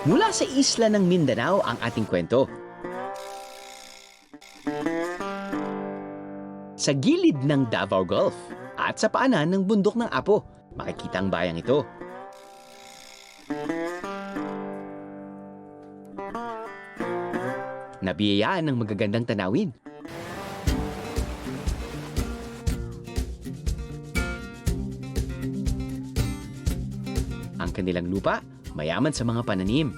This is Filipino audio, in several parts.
Mula sa isla ng Mindanao ang ating kwento. Sa gilid ng Davao Gulf at sa paanan ng bundok ng Apo, makikita ang bayang ito. Nabiyayaan ng magagandang tanawin. Ang kanilang lupa, mayaman sa mga pananim.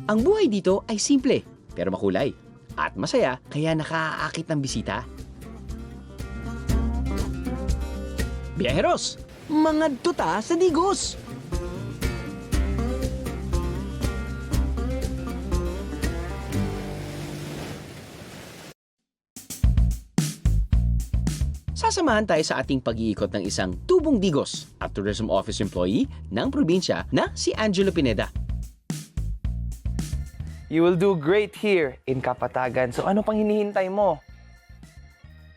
Ang buhay dito ay simple, pero makulay. At masaya, kaya nakaaakit ng bisita. Biyaheros, mga tuta sa Digos! Sasamahan tayo sa ating pag-iikot ng isang tubong Digos at Tourism Office employee ng probinsya na si Angelo Pineda. You will do great here in Kapatagan. So ano pang hinihintay mo?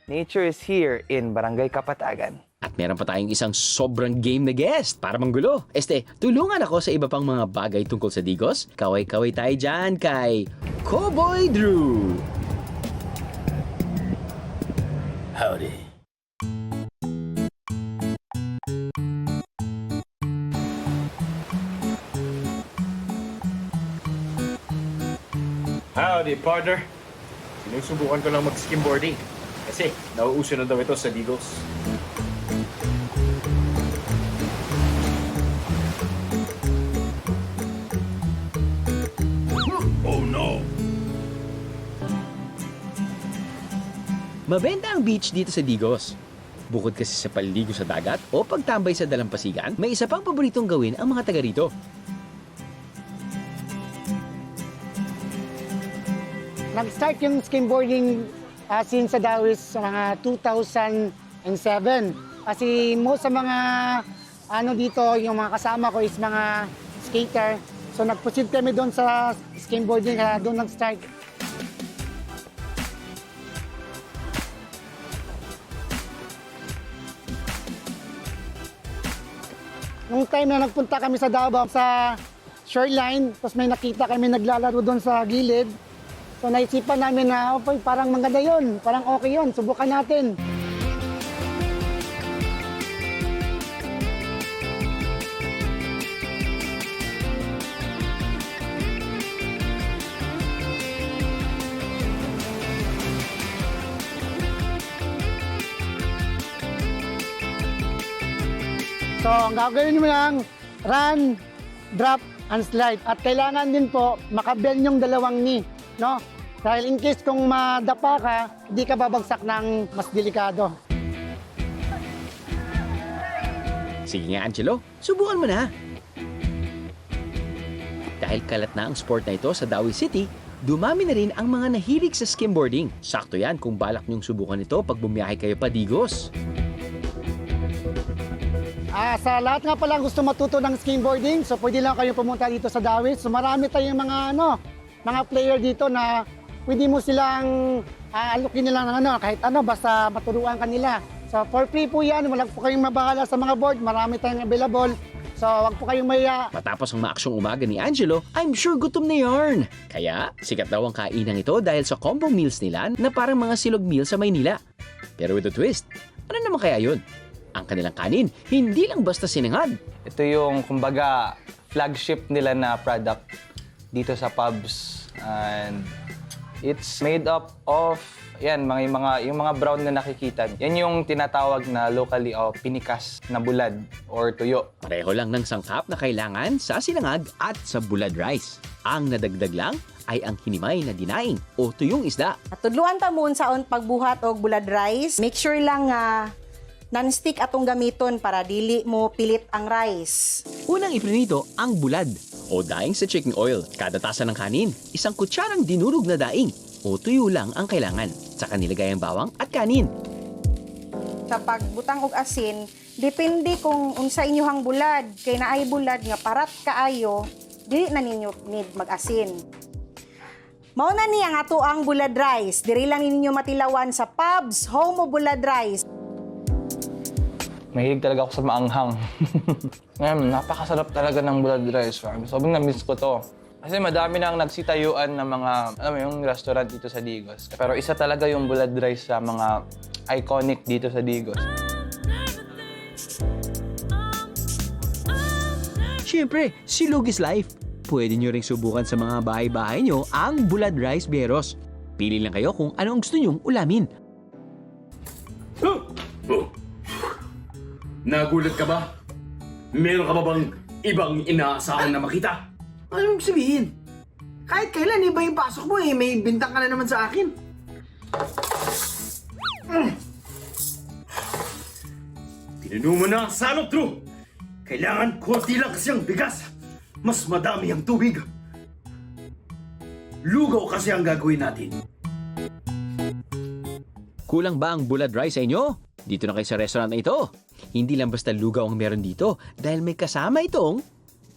Nature is here in Barangay Kapatagan. At meron pa tayong isang sobrang game na guest para manggulo. Tulungan ako sa iba pang mga bagay tungkol sa Digos. Kaway-kaway tayo dyan kay Cowboy Drew. Howdy. Howdy, partner. Sinusubukan ko lang mag-skimboarding kasi nauuso na daw ito sa Digos. Oh no! Mabenta ang beach dito sa Digos. Bukod kasi sa paliligo sa dagat o pagtambay sa dalampasigan, may isa pang paboritong gawin ang mga taga rito. Nag-start yung skimboarding since sa Dawis sa mga 2007. Kasi most sa mga dito, yung mga kasama ko is mga skater. So nag-proceed kami doon sa skimboarding, kaya doon nag-start. Nung time na nagpunta kami sa Davao, sa shoreline, tapos may nakita kami naglalaro doon sa gilid. So naisipan namin na parang maganda yun, parang okay yun, subukan natin. So ang gagawin mo lang, run, drop, and slide. At kailangan din po makabend yung dalawang knee. No? Dahil in case kung madapa ka, hindi ka babagsak ng mas delikado. Sige nga Angelo, subukan mo na. Dahil kalat na ang sport na ito sa Dawi City, dumami na rin ang mga nahilig sa skimboarding. Sakto yan kung balak niyong subukan ito pag bumiyahe kayo pa Digos. Sa lahat nga pala gusto matuto ng skimboarding, so pwede lang kayong pumunta dito sa Dawi. So marami tayong mga player dito na pwede mo silang alukin nila ng kahit basta maturuan kanila. So for free po yan, wala po kayong mabahala sa mga board, marami tayong available. So wag po kayong maya. Matapos ang maaksyong umaga ni Angelo, I'm sure gutom na yarn. Kaya sikat daw ang kainang ito dahil sa combo meals nila na parang mga silog meal sa Maynila. Pero with a twist, ano naman kaya yun? Ang kanilang kanin, hindi lang basta sinangag. Ito yung, kumbaga, flagship nila na product dito sa pubs. And it's made up of, yung mga brown na nakikita. Yan yung tinatawag na locally pinikas na bulad or tuyo. Pareho lang ng sangkap na kailangan sa sinangag at sa bulad rice. Ang nadagdag lang ay ang hinimay na dinaing o tuyong isda. Tudluan ta mo saon pagbuhat og bulad rice. Make sure lang nga non-stick atong gamiton para dili mo pilit ang rice. Unang iprinito ang bulad o daing sa chicken oil. Kada tasa ng kanin, isang kutsarang dinurog na daing o tuyo lang ang kailangan. Saka nilagay ang bawang at kanin. Sa pagbutang og asin, depende kung unsa inyohang bulad. Kay naay bulad nga parat kaayo, dili na ninyo need mag-asin. Mao na ni ang ato ang bulad rice. Diri lang ninyo matilawan sa pubs, home o bulad rice. Mahilig talaga ako sa maanghang. Ngayon, napakasarap talaga ng bulad rice. Sobrang na-miss ko to. Kasi madami na ang nagsitayuan ng mga, alam mo yung restaurant dito sa Digos. Pero isa talaga yung bulad rice sa mga iconic dito sa Digos. Siyempre, silog is life. Pwede nyo ring subukan sa mga bahay-bahay nyo ang bulad rice biyeros. Pili lang kayo kung ano ang gusto nyong ulamin. Nagulat ka ba? Meron ka ba bang ibang inaasahan na makita? Anong sabihin? Kahit kailan, iba yung pasok mo eh. May bintang ka na naman sa akin. Pinuno mo na ang salot, Drew! Kailangan konti lang kasi ang bigas. Mas madami ang tubig. Lugaw kasi ang gagawin natin. Kulang ba ang bulad rice sa inyo? Dito na kayo sa restaurant na ito. Hindi lang basta lugaw ang meron dito dahil may kasama itong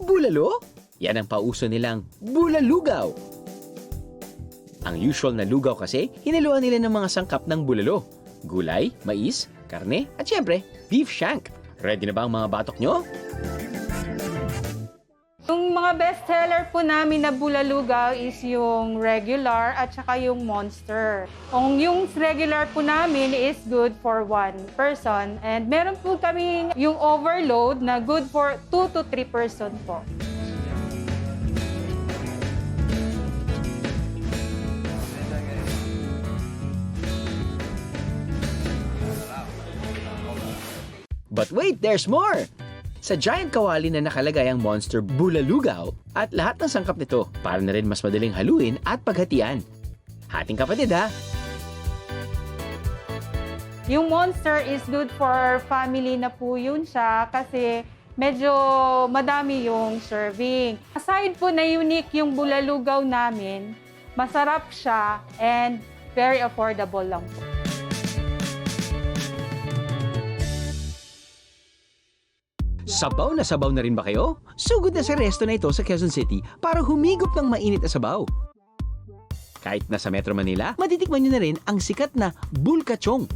bulalo. Yan ang pauso nilang bulalugaw. Ang usual na lugaw kasi, hinaluan nila ng mga sangkap ng bulalo. Gulay, mais, karne, at syempre, beef shank. Ready na ba ang mga batok nyo? Yung mga bestseller po namin na bulalugaw is yung regular at saka yung monster. Kung yung regular po namin is good for 1 person and meron po kaming yung overload na good for 2 to 3 person po. But wait, there's more! Sa giant kawali na nakalagay ang monster bulalugaw at lahat ng sangkap nito para na rin mas madaling haluin at paghatian. Hating kapatid ha! Yung monster is good for family na po yun siya kasi medyo madami yung serving. Aside po na unique yung bulalugaw namin, masarap siya and very affordable lang po. Sabaw na rin ba kayo? Sugod na sa resto na ito sa Quezon City para humigop ng mainit na sabaw. Kahit nasa Metro Manila, matitikman nyo na rin ang sikat na bulkachong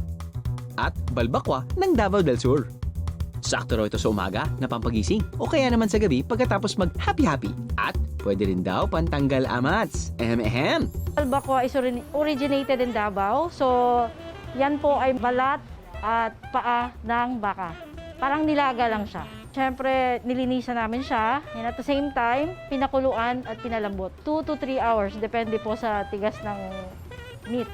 at balbakwa ng Davao del Sur. Sakto raw ito sa umaga na pampagising o kaya naman sa gabi pagkatapos mag-happy-happy. At pwede rin daw pantanggal amats. Ehem. Balbakwa is originated in Davao. So, yan po ay balat at paa ng baka. Parang nilaga lang siya. Siyempre, nilinisan namin siya. And at the same time, pinakuluan at pinalambot. 2 to 3 hours, depende po sa tigas ng meat.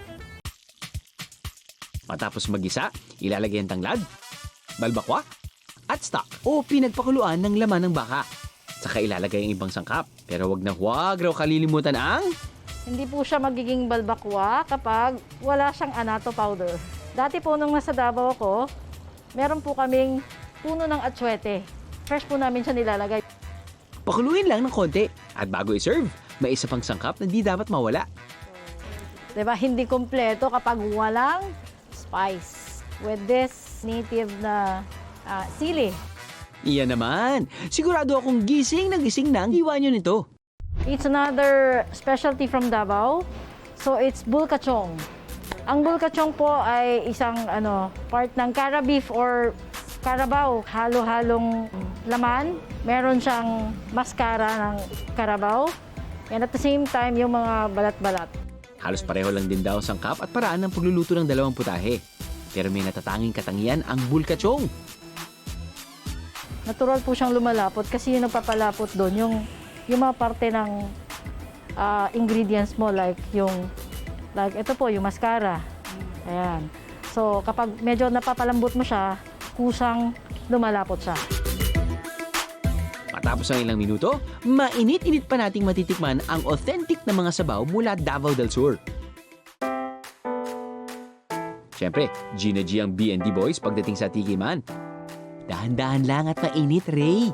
Matapos magisa, ilalagay ang tanglad, balbakwa, at stock o pinagpakuluan ng laman ng baka. Saka ilalagay ang ibang sangkap. Pero wag raw kalilimutan ang... Hindi po siya magiging balbakwa kapag wala siyang anato powder. Dati po nung nasa Davao ako, meron po kaming puno ng atsuete. Fresh po namin siya nilalagay. Pakuluin lang ng konti. At bago i-serve, may isa pang sangkap na di dapat mawala. Diba? Hindi kompleto kapag walang spice. With this native na sili. Iyan naman. Sigurado akong gising na ang hiwa nyo nito. It's another specialty from Davao. So it's bulkachong. Ang bulkachong po ay isang part ng cara beef or carabao. Halo-halong laman. Meron siyang maskara ng carabao. And at the same time, yung mga balat-balat. Halos pareho lang din daw ang sangkap at paraan ng pagluluto ng dalawang putahe. Pero may natatanging katangian ang bulkachong. Natural po siyang lumalapot kasi yung nagpapalapot doon, yung mga parte ng ingredients mo like ito po, yung mascara. Ayan. So kapag medyo napapalambot mo siya, kusang lumalapot siya. Matapos ang ilang minuto, mainit-init pa nating matitikman ang authentic na mga sabaw mula Davao del Sur. Siyempre, G na G ang B&D boys pagdating sa tikiman. Dahan-dahan lang at mainit, Ray.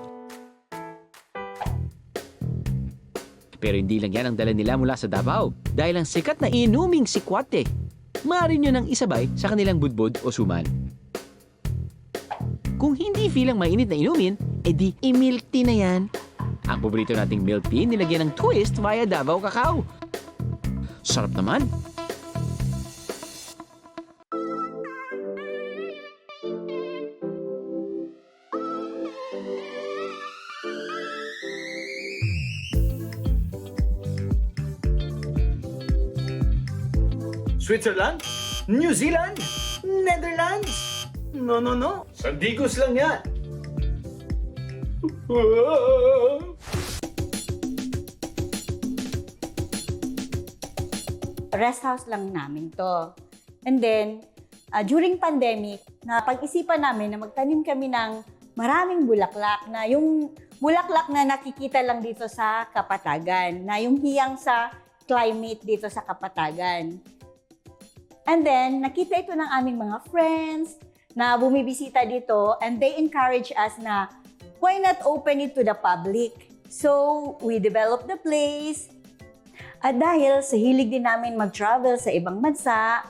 Pero hindi lang yan ang dala nila mula sa Davao. Dahil ang sikat na inuming sikwate, maaari nyo nang isabay sa kanilang budbod o suman. Kung hindi feel ang mainit na inumin, edi i-milk tea na yan. Ang paborito nating milk tea nilagyan ng twist via Davao Cacao. Sarap naman. Switzerland? New Zealand? Netherlands? No. Sa Digos lang yan. Rest house lang namin to. And then, during pandemic, napag-isipan namin na magtanim kami ng maraming bulaklak na yung bulaklak na nakikita lang dito sa Kapatagan, na yung hiyang sa climate dito sa Kapatagan. And then, nakita ito ng aming mga friends na bumibisita dito and they encourage us na why not open it to the public? So, we developed the place. At dahil sa hilig din namin mag-travel sa ibang bansa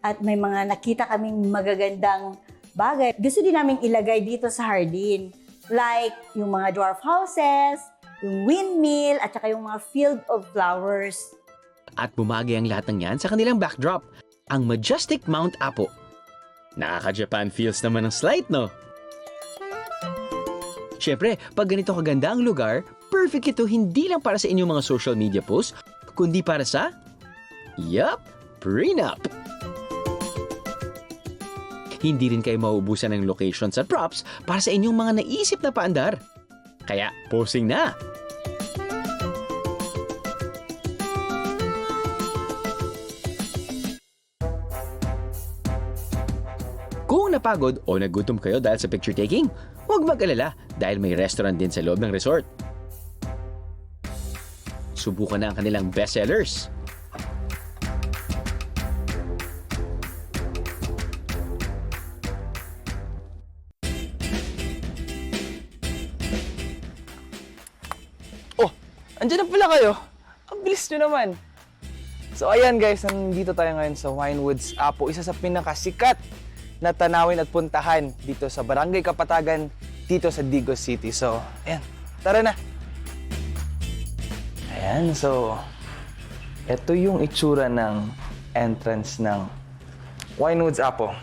at may mga nakita kaming magagandang bagay, gusto din namin ilagay dito sa hardin. Like yung mga dwarf houses, yung windmill, at saka yung mga field of flowers. At bumagay ang lahat ng yan sa kanilang backdrop, ang majestic Mount Apo. Nakaka-Japan feels naman ng slight, no? Siyempre, pag ganito kaganda ang lugar, perfect ito hindi lang para sa inyong mga social media posts, kundi para sa, prenup. Hindi rin kayo mauubusan ng locations at props para sa inyong mga naisip na paandar. Kaya, posing na! Kung napagod o nagutom kayo dahil sa picture taking, huwag mag-alala dahil may restaurant din sa loob ng resort. Subukan na ang kanilang bestsellers. Oh, andyan na pala kayo. Ang bilis nyo naman. So ayan guys, nandito tayo ngayon sa Winewoods Apo, isa sa pinakasikat na tanawin at puntahan dito sa Barangay Kapatagan, dito sa Digos City. So, ayan, tara na. Ayan, so, ito yung itsura ng entrance ng Winewoods Apo.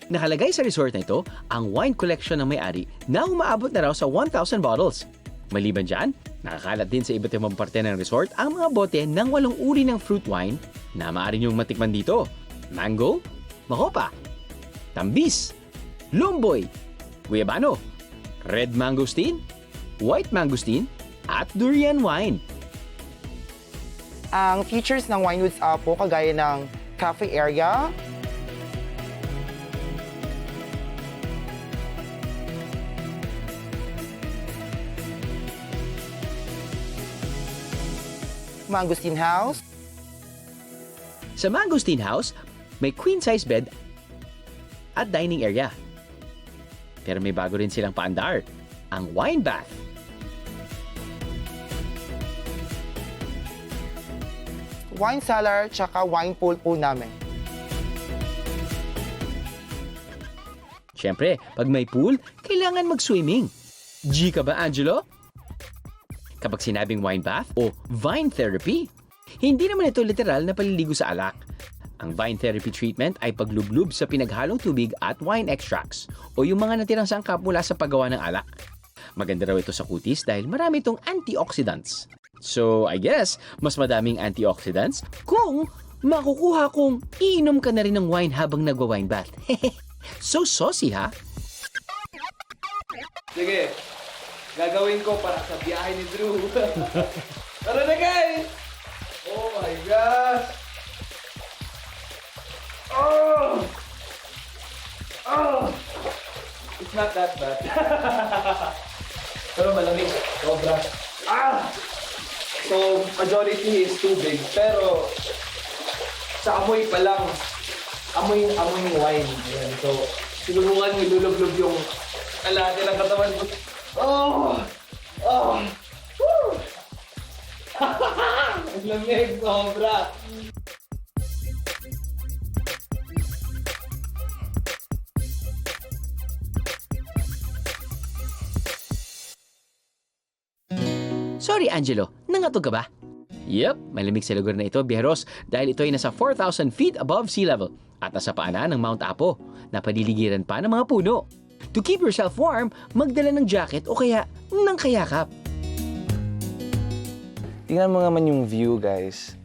Nakalagay sa resort na ito ang wine collection ng may-ari na umaabot na raw sa 1,000 bottles. Maliban dyan, nakakalat din sa iba't ibang parte ng resort ang mga bote ng 8 uri ng fruit wine na maaari niyong matikman dito. Mango, Makopa, Tambis, Lumboy, Guyabano, Red Mangosteen, White Mangosteen, at Durian Wine. Ang features ng Winewoods Apo, kagaya ng cafe area, Mangosteen House, Sa Mangosteen House, may queen-size bed at dining area. Pero may bago rin silang paandar, ang wine bath. wine cellar, tsaka wine pool po namin. Siyempre, pag may pool, kailangan mag-swimming. G ka ba, Angelo? Kapag sinabing wine bath o vine therapy, hindi naman ito literal na paliligo sa alak. Ang vine therapy treatment ay paglublub sa pinaghalong tubig at wine extracts o yung mga natirang sangkap mula sa paggawa ng alak. Maganda raw ito sa kutis dahil marami itong antioxidants. So, I guess, mas madaming antioxidants kung makukuha kung iinom ka na rin ng wine habang nagwa-wine bath. So saucy, ha? Sige, gagawin ko para sa biyahe ni Drew. Tara na guys! Oh my gosh! Oh! Oh! It's not that bad. Pero malamig. Sobra. Ah! So, majority is tubig. Pero, sa amoy pa lang, amoy ng wine. Ayan. So, sinulungan mo ilulublog yung alate ng katawan ko. Oh! Oh! Woo! Ang lamig, sobra. Sorry, Angelo. Nangatog ka ba? Yep, malamig sa lugar na ito, biyeros, dahil ito ay nasa 4,000 feet above sea level at nasa paanan ng Mount Apo na paliligiran pa ng mga puno. To keep yourself warm, magdala ng jacket o kaya ng kayakap. Tingnan mo naman yung view, guys.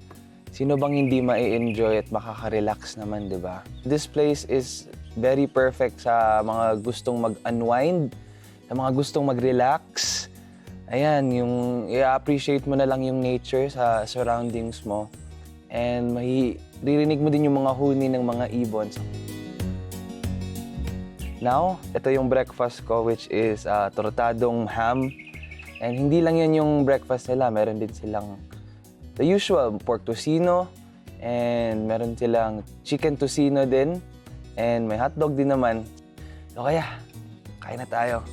Sino bang hindi ma-enjoy at makaka-relax naman, di ba? This place is very perfect sa mga gustong mag-unwind, sa mga gustong mag-relax. Ayan, yung i-appreciate mo na lang yung nature sa surroundings mo. And maririnig mo din yung mga huni ng mga ibon. Now, ito yung breakfast ko, which is tortadong ham. And hindi lang yan yung breakfast nila, meron din silang the usual pork tocino, and meron silang chicken tocino din, and may hotdog din naman. So kaya, kain na tayo.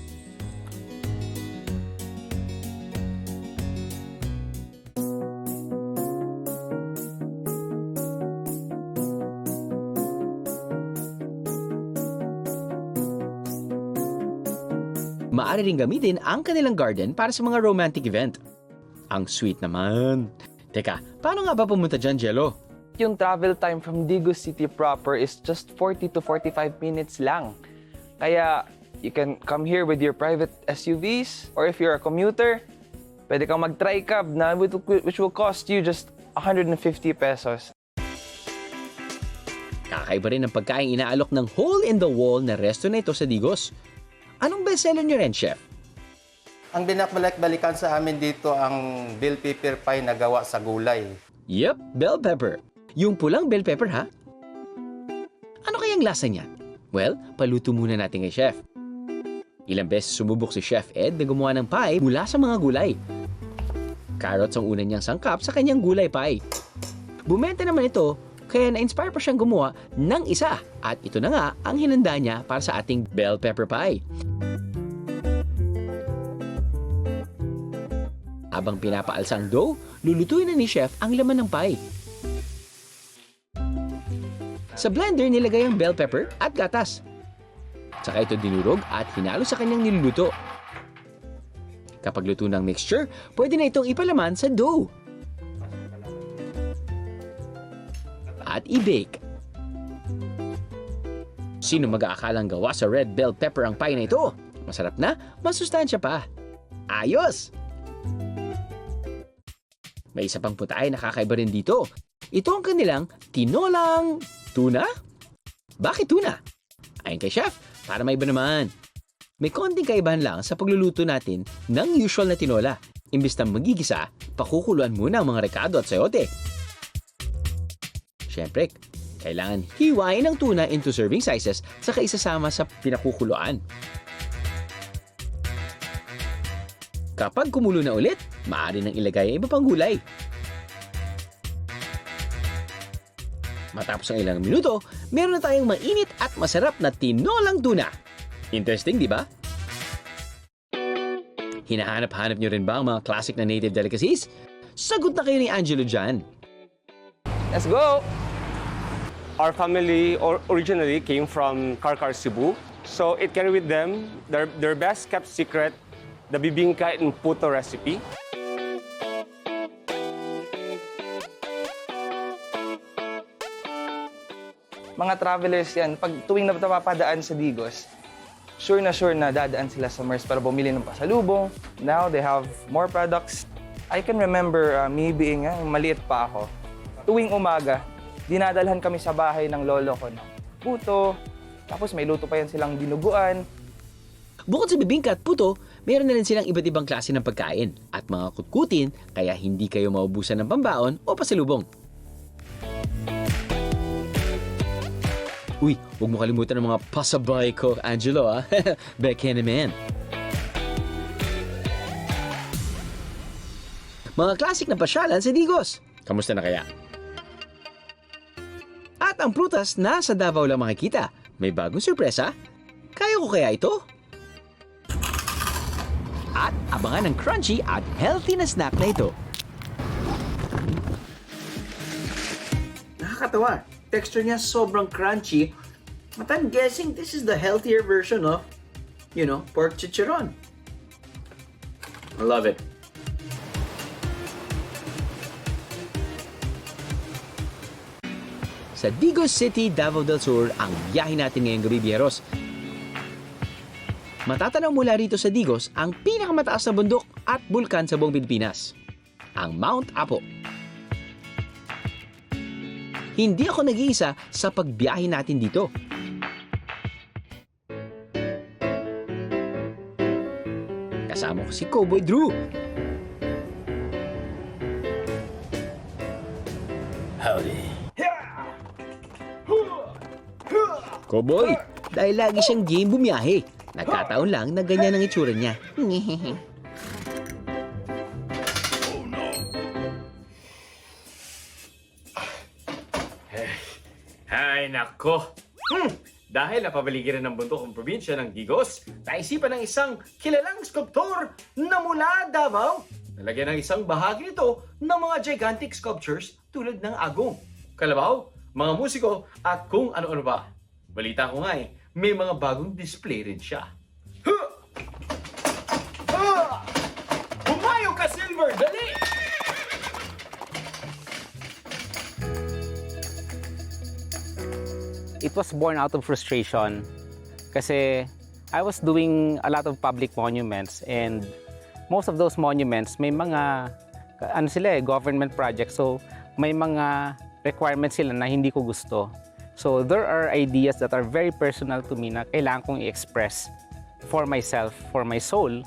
Maaari ring gamitin ang kanilang garden para sa mga romantic event. Ang sweet naman. Teka, paano nga ba pumunta dyan, Jello? Yung travel time from Digos City proper is just 40 to 45 minutes lang. Kaya, you can come here with your private SUVs, or if you're a commuter, pwede kang mag-tri-cab na which will cost you just 150 pesos. Kakaiba rin ang pagkain inaalok ng hole-in-the-wall na resto na ito sa Digos. Anong bestseller niyo rin, Chef? Ang binabalik-balikan sa amin dito ang bell pepper pie na gawa sa gulay. Yep, bell pepper. Yung pulang bell pepper, ha? Ano kayang lasa niya? Well, paluto muna natin kay Chef. Ilang beses sumubok si Chef Ed na gumawa ng pie mula sa mga gulay. Carrots ang una niyang sangkap sa kanyang gulay pie. Bumenta naman ito, kaya na-inspire pa siyang gumawa ng isa. At ito na nga ang hinanda niya para sa ating bell pepper pie. Habang pinapaalsa ang dough, lulutuin na ni Chef ang laman ng pie. Sa blender, nilagay ang bell pepper at gatas. Saka ito dinurog at hinalo sa kanyang niluluto. Kapag luto ng mixture, pwede na itong ipalaman sa dough. At i-bake. Sino mag-aakalang gawa sa red bell pepper ang pie na ito? Masarap na, masustansya pa. Ayos! May isa pang putahe na kakaiba rin dito. Ito ang kanilang tinolang tuna? Bakit tuna? Ayon kay Chef, para may iba naman. May konting kaibahan lang sa pagluluto natin ng usual na tinola. Imbis na magigisa, pakukuluan muna ang mga rekado at sayote. Siyempre, kailangan hiwain ang tuna into serving sizes saka isasama sa pinakukuluan. Kapag kumulo na ulit, maaari nang ilagay ang iba pang gulay. Matapos ang ilang minuto, meron na tayong mainit at masarap na tinolang tuna. Interesting, di ba? Hinahanap-hanap nyo rin ba ang mga classic na native delicacies? Sagot na kayo ni Angelo dyan. Let's go! Our family originally came from Karkar, Cebu. So it carried with them their best kept secret, the bibingka and puto recipe. Mga travelers yan, pag tuwing napapadaan sa Digos, sure na dadaan sila sa Mers para bumili ng pasalubong. Now they have more products. I can remember me being, maliit pa ako. Tuwing umaga, dinadalhan kami sa bahay ng lolo ko ng puto, tapos may luto pa yan silang dinuguan. Bukod sa bibingka at puto, meron na rin silang iba't ibang klase ng pagkain at mga kutkutin kaya hindi kayo maubusan ng pambaon o pasalubong. Uy, huwag mo kalimutan ng mga pasabay ko, Angelo, ha? Beke naman. Mga klasik na pasyalan sa Digos. Kamusta na kaya? At ang prutas na sa Davao lang makikita. May bagong sorpresa? Kaya ko kaya ito? At abangan ng crunchy at healthy na snack na ito. Nakakatawa. Texture niya sobrang crunchy. But I'm guessing this is the healthier version of, pork chicharon. I love it. Sa Digos City, Davao del Sur, ang biyahe natin ngayong gabi, Bieros. Matatanaw mula rito sa Digos ang pinakamataas na bundok at bulkan sa buong Pilipinas. ang Mount Apo. Hindi ako nag-iisa sa pagbiyahe natin dito. Kasama ko si Cowboy Drew. Cowboy, dahil lagi siyang game bumiyahe. Nagkataon lang na ganyan ang itsura niya. Ay, nako. Dahil napabaligiran ng bundok ang probinsya ng Digos, naisipan ng isang kilalang sculptor na mula Davao. Nalagyan ng isang bahagi nito ng mga gigantic sculptures tulad ng agong, kalabaw, mga musiko at kung ano-ano ba. Balita ko nga may mga bagong display rin siya. Humayo ka, Silver! Dali! It was born out of frustration kasi I was doing a lot of public monuments and most of those monuments may mga government projects, so may mga requirements sila na hindi ko gusto. So there are ideas that are very personal to me na kailangan kong i-express for myself, for my soul.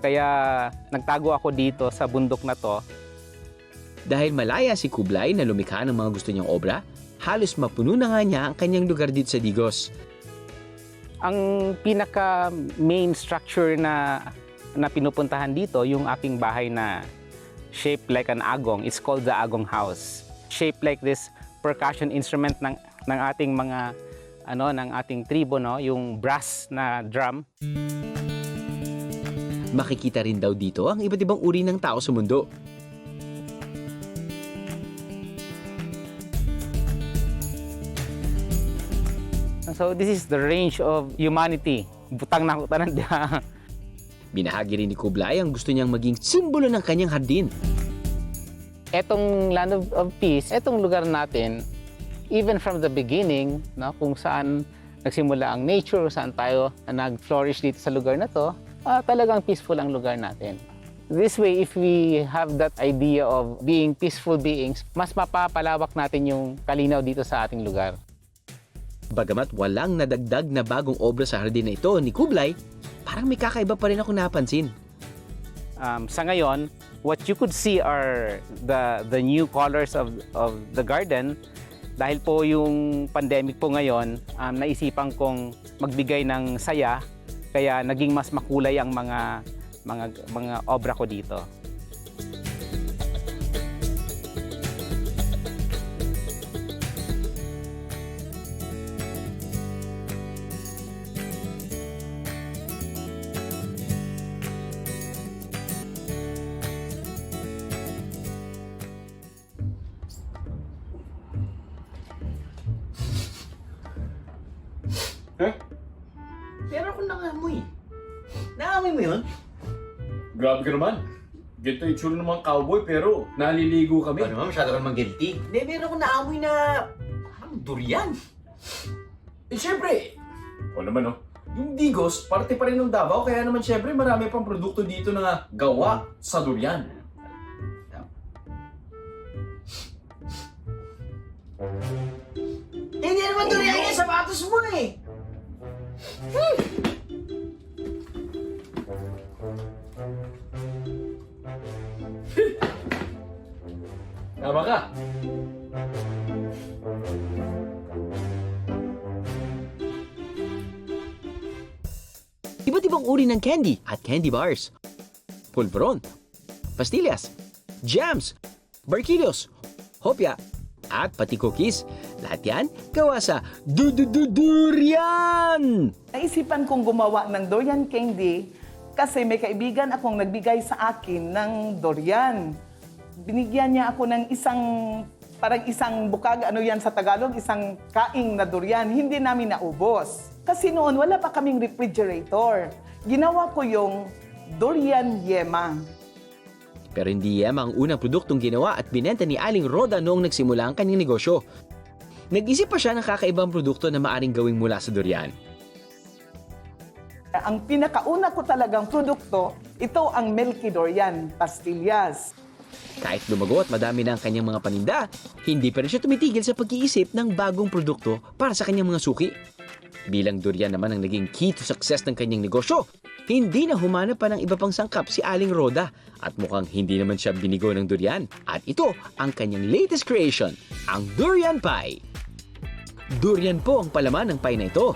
Kaya nagtago ako dito sa bundok na to. Dahil malaya si Kublai na lumikha ng mga gusto niyang obra, halos mapuno na nga niya ang kanyang lugar dito sa Digos. Ang pinaka main structure na pinupuntahan dito, yung aking bahay na shaped like an agong, it's called the Agong House. Shaped like this percussion instrument ng ating mga ng ating tribo, no, yung brass na drum. Makikita rin daw dito ang iba't ibang uri ng tao sa mundo. So this is the range of humanity. Butang na kutanan dia. Binahagi rin ni Kublai ang gusto niyang maging simbolo ng kanyang hardin. Etong Land of Peace, etong lugar natin, even from the beginning, no, kung saan nagsimula ang nature, saan tayo nag-flourish dito sa lugar na to, talagang peaceful ang lugar natin. This way, if we have that idea of being peaceful beings, mas mapapalawak natin yung kalinaw dito sa ating lugar. Bagamat walang nadagdag na bagong obra sa hardin na ito ni Kublai, parang may kakaiba pa rin ako napansin. Sa ngayon, what you could see are the new colors of the garden. Dahil po yung pandemic po ngayon, naisipan kong magbigay ng saya, kaya naging mas makulay ang mga obra ko dito. Pero ako nangamoy. Naamoy mo yun? Grabe ka naman. Ganito yung tsura ng mga cowboy pero naliligo kami. Ano naman, masyado ka naman guilty. Hindi, meron akong naamoy na parang durian. Eh syempre, naman yung Digos, parte pa rin ng Davao, kaya naman syempre marami pang produkto dito na gawa sa durian. Hindi naman durian yung sapatos mo eh. Tama ka. Iba't ibang uri ng candy at candy bars. Pulveron, pastillas, jams, barquillos, hopya, at pati cookies. Lahat yan gawa sa durian! Naisipan kong gumawa ng durian candy kasi may kaibigan akong nagbigay sa akin ng durian. Binigyan niya ako ng parang isang bukag, sa Tagalog, isang kaing na durian. Hindi namin naubos. Kasi noon, wala pa kaming refrigerator. Ginawa ko yung durian yema. Pero hindi yema ang unang produktong ginawa at binenta ni Aling Roda noong nagsimula ang kanyang negosyo. Nag-isip pa siya ng kakaibang produkto na maaring gawing mula sa durian. Ang pinakauna ko talagang produkto, ito ang Milky Durian Pastillas. Kahit lumago at madami na ang kanyang mga paninda, hindi pa rin siya tumitigil sa pag-iisip ng bagong produkto para sa kanyang mga suki. Bilang durian naman ang naging key to success ng kanyang negosyo, hindi na humanap pa ng iba pang sangkap si Aling Roda at mukhang hindi naman siya binigo ng durian. At ito ang kanyang latest creation, ang durian pie. Durian po ang palaman ng pie na ito.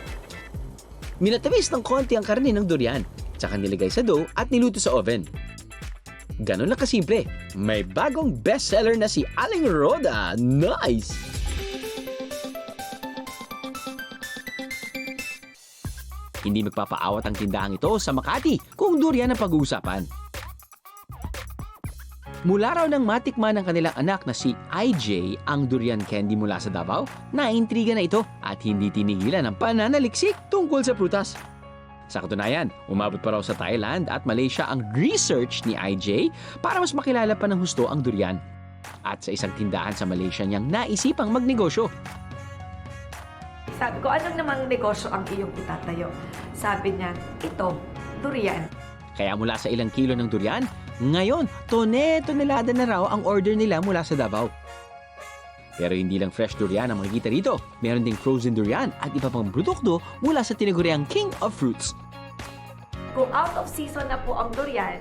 Minatamis ng konti ang karne ng durian, tsaka nilagay sa dough at niluto sa oven. Ganon lang kasimple. May bagong bestseller na si Aling Roda. Nice! Hindi magpapaawat ang tindahang ito sa Makati kung durian ang pag-uusapan. Mula raw nang matikman ng kanilang anak na si IJ ang durian candy mula sa Davao, naintriga na ito at hindi tinigilan ang pananaliksik tungkol sa prutas. Sa katunayan, umabot pa raw sa Thailand at Malaysia ang research ni IJ para mas makilala pa ng husto ang durian. At sa isang tindahan sa Malaysia niyang naisipang magnegosyo. Sabi ko, anong namang negosyo ang iyong itatayo? Sabi niya, ito, durian. Kaya mula sa ilang kilo ng durian, ngayon, tonelada na raw ang order nila mula sa Davao. Pero hindi lang fresh durian ang makikita rito. Meron ding frozen durian at iba pang produkto mula sa tinaguriang King of Fruits. Kung out of season na po ang durian,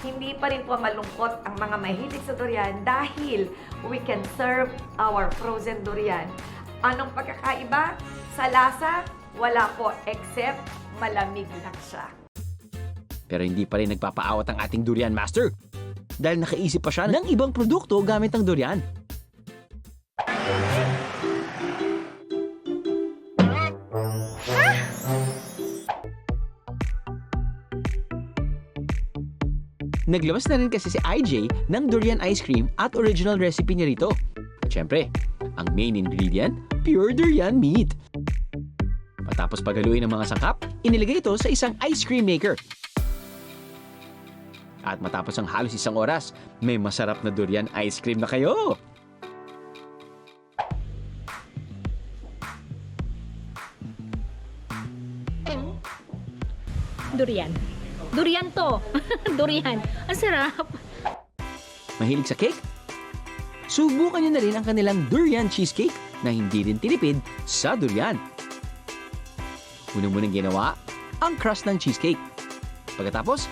hindi pa rin po malungkot ang mga mahilig sa durian dahil we can serve our frozen durian. Anong pagkakaiba? Sa lasa, wala po except malamig lang siya. Pero hindi pa rin nagpapaawat ang ating durian master. Dahil nakaisip pa siya ng ibang produkto gamit ang durian. Naglabas na rin kasi si IJ ng durian ice cream at original recipe niya rito. At syempre, ang main ingredient, pure durian meat. Matapos paghaluin ng mga sangkap, inilagay ito sa isang ice cream maker. At matapos ang halos isang oras, may masarap na durian ice cream na kayo. Durian. Durian to. Durian. Ang sarap. Mahilig sa cake? Subukan nyo na rin ang kanilang durian cheesecake na hindi rin tinipid sa durian. Unang-unang ginawa, ang crust ng cheesecake. Pagkatapos,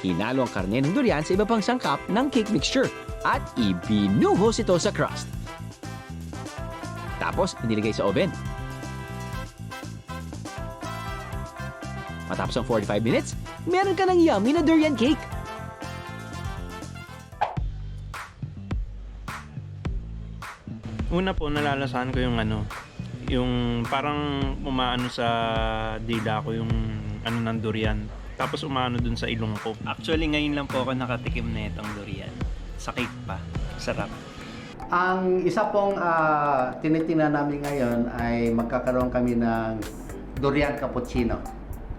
hinalo ang karne ng durian sa iba pang sangkap ng cake mixture at ibinuhos ito sa crust. Tapos, inilagay sa oven. Matapos ang 45 minutes, meron ka ng yummy na durian cake. Una po, nalalasahan ko yung yung parang umaano sa dila ko yung ng durian. Tapos umaano dun sa ilong ko. Actually, ngayon lang po ako nakatikim na itong durian. Sa cake pa. Sarap. Ang isa pong tinitingnan namin ngayon ay magkakaroon kami ng durian cappuccino.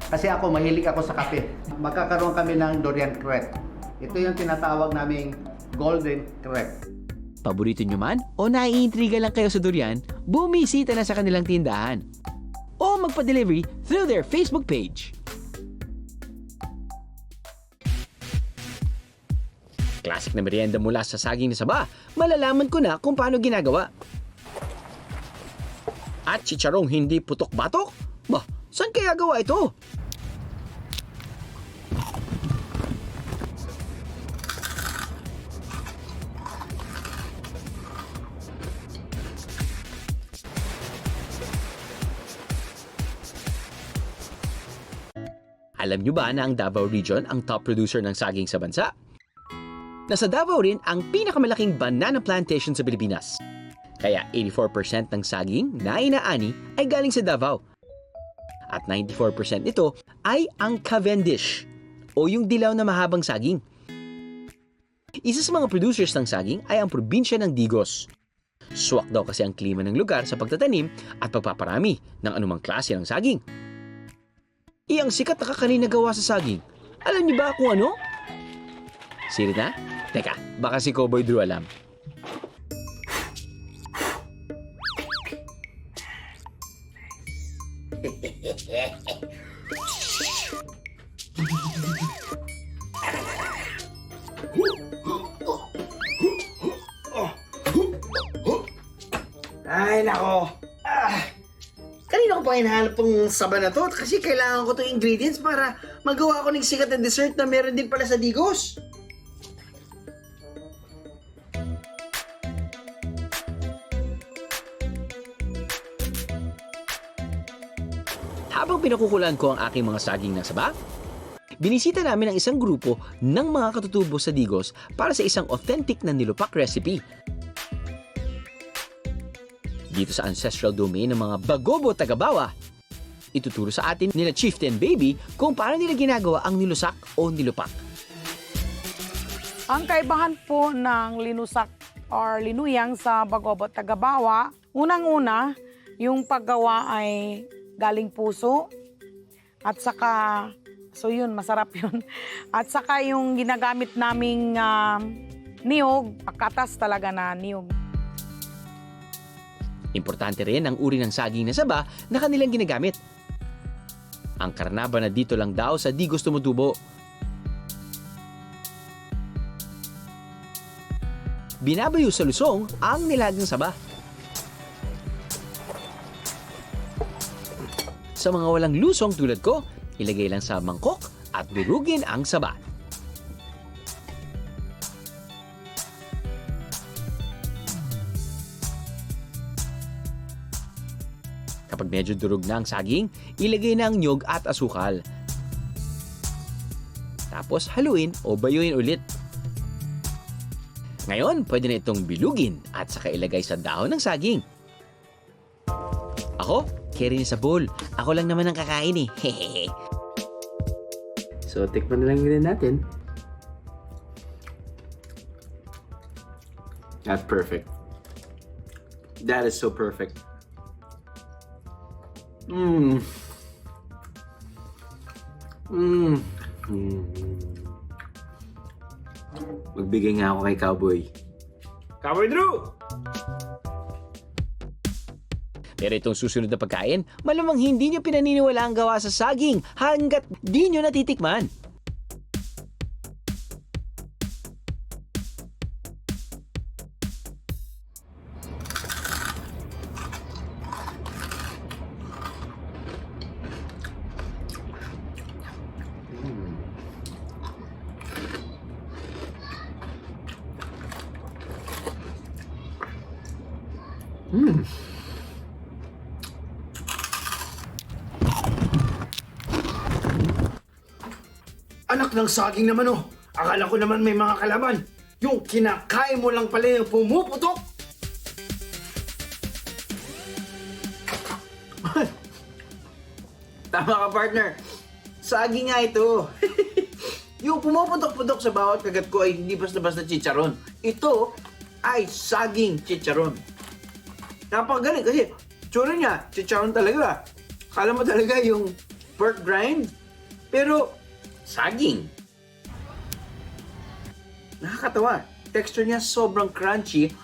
Kasi ako, mahilig ako sa kape. Magkakaroon kami ng durian crepe. Ito yung tinatawag naming golden crepe. Paborito nyo man o naiintriga lang kayo sa durian, bumisita na sa kanilang tindahan. O magpa-delivery through their Facebook page. Classic na merienda mula sa saging na saba, malalaman ko na kung paano ginagawa. At chicharong hindi putok-batok? Bah, saan kaya gawa ito? Alam nyo ba na ang Davao Region ang top producer ng saging sa bansa? Nasa Davao rin ang pinakamalaking banana plantation sa Pilipinas. Kaya 84% ng saging na inaani ay galing sa Davao. At 94% nito ay ang Cavendish o yung dilaw na mahabang saging. Isa sa mga producers ng saging ay ang probinsya ng Digos. Swak daw kasi ang klima ng lugar sa pagtatanim at pagpaparami ng anumang klase ng saging. Iyang sikat na kakanin na gawa sa saging. Alam niyo ba kung ano? Sirit na? Teka, baka si Cowboy Drew alam. nako. Kanina ko pa hinahanap tong saba na to kasi kailangan ko tong ingredients para magawa ko ng sikat na dessert na meron din pala sa Digos. Habang pinakukulaan ko ang aking mga saging ng saba, binisita namin ang isang grupo ng mga katutubo sa Digos para sa isang authentic na nilupak recipe. Dito sa ancestral domain ng mga Bagobo Tagabawa, ituturo sa atin nila Chieftain Baby kung paano nila ginagawa ang nilusak o nilupak. Ang kaibahan po ng linusak or linuyang sa Bagobo Tagabawa, unang-una, yung paggawa ay galing puso at saka, so yun, masarap yun. At saka yung ginagamit naming niyog, katas talaga na niyog. Importante rin ang uri ng saging na saba na kanilang ginagamit. Ang karnaba na dito lang daw sa Digos tumutubo. Binabayo sa lusong ang nilagang saba. Sa mga walang lusong tulad ko, ilagay lang sa mangkok at durugin ang saba. Kapag medyo durog na ang saging, ilagay na ang niyog at asukal. Tapos haluin o bayuin ulit. Ngayon, pwede na itong bilugin at saka ilagay sa dahon ng saging. Ako, carry niya sa bowl. Ako lang naman ang kakain eh. Hehehe. So, tikman na lang din natin. That's perfect. That is so perfect. Magbigay nga ako kay Cowboy. Cowboy Drew! Pero itong susunod na pagkain, malamang hindi nyo pinaniniwala ang gawa sa saging hanggat di nyo natitikman. Anak ng saging naman oh. Akala ko naman may mga kalaban. Yung kinakain mo lang pala yung pumuputok. Tama ka, partner. Saging nga ito. Yung pumuputok-putok sa bawat kagat ko ay hindi basta-basta chicharon. Ito ay saging chicharon. Napakagaling kasi tsura niya, chicharon talaga. Kala mo talaga yung pork grind, pero saging. Nakakatawa. Texture niya sobrang crunchy.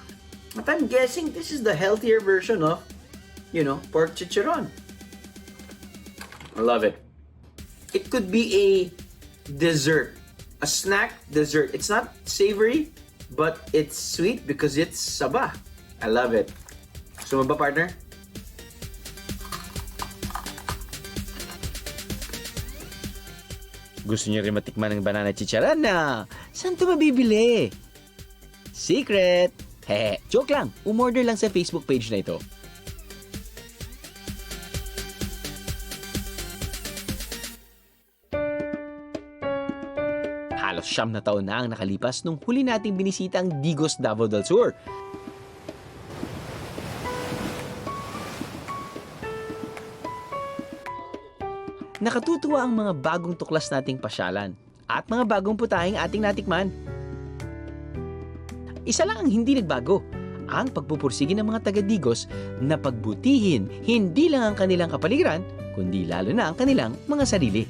But I'm guessing this is the healthier version of, pork chicharon. I love it. It could be a dessert. A snack dessert. It's not savory, but it's sweet because it's saba. I love it. Gusto mo ba, partner? Gusto niyo rin matikman ng banana chicharon na saan ito mabibili? Secret! Hehe, joke lang. Umorder lang sa Facebook page na ito. Halos 9 na taon na ang nakalipas nung huli nating binisita ang Digos, Davao del Sur. Nakatutuwa ang mga bagong tuklas nating pasyalan at mga bagong putahing ating natikman. Isa lang ang hindi nagbago, ang pagpupursige ng mga taga-Digos na pagbutihin hindi lang ang kanilang kapaligiran, kundi lalo na ang kanilang mga sarili.